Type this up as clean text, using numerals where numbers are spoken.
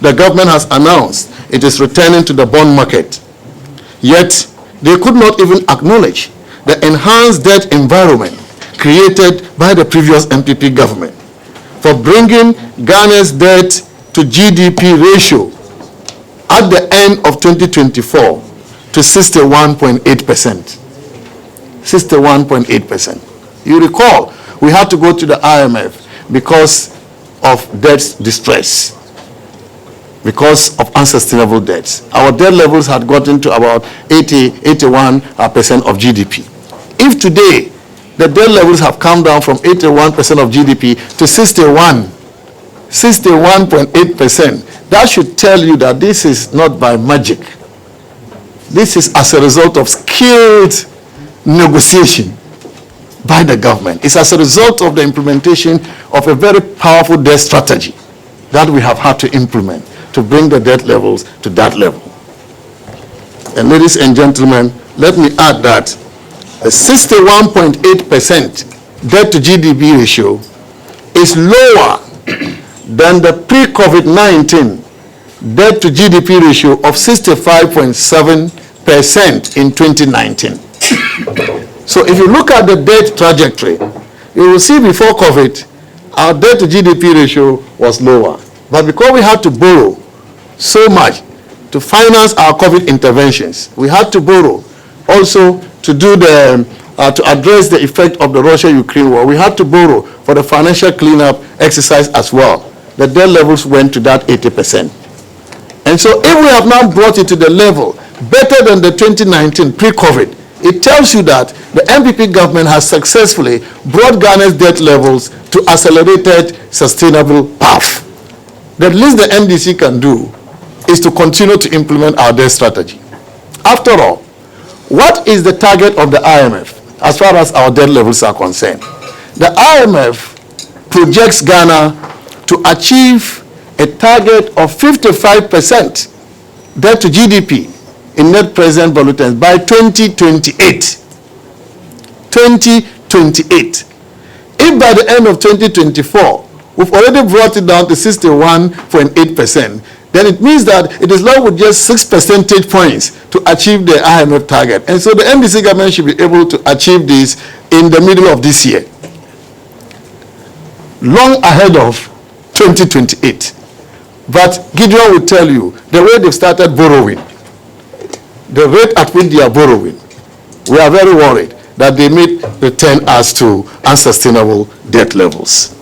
the government has announced it is returning to the bond market. Yet, they could not even acknowledge the enhanced debt environment created by the previous NPP government for bringing Ghana's debt to GDP ratio at the end of 2024 to 61.8%. 61.8%. You recall, we had to go to the IMF because of debt distress, because of unsustainable debts. Our debt levels had gotten to about 81% of GDP. If today the debt levels have come down from 81% of GDP to 61.8%, that should tell you that this is not by magic. This is as a result of skilled negotiation by the government. It's as a result of the implementation of a very powerful debt strategy that we have had to implement to bring the debt levels to that level. And ladies and gentlemen, let me add that the 61.8% debt to GDP ratio is lower than the pre-COVID-19 debt to GDP ratio of 65.7% in 2019. So if you look at the debt trajectory, you will see before COVID, our debt to GDP ratio was lower. But because we had to borrow so much to finance our COVID interventions, we had to borrow also to do the to address the effect of the Russia-Ukraine war. We had to borrow for the financial cleanup exercise as well. The debt levels went to that 80%. And so if we have now brought it to the level better than the 2019 pre-COVID, it tells you that the NPP government has successfully brought Ghana's debt levels to accelerated, sustainable path. The least the NDC can do is to continue to implement our debt strategy. After all, what is the target of the IMF as far as our debt levels are concerned? The IMF projects Ghana to achieve a target of 55% debt to GDP in net present value terms by 2028. 2028. If by the end of 2024, we've already brought it down to 61.8%, then it means that it is left with just 6 percentage points to achieve the IMF target. And so the NDC government should be able to achieve this in the middle of this year, long ahead of 2028. But Gideon will tell you, the way they've started borrowing, the rate at which they are borrowing, we are very worried that they may return us to unsustainable debt levels.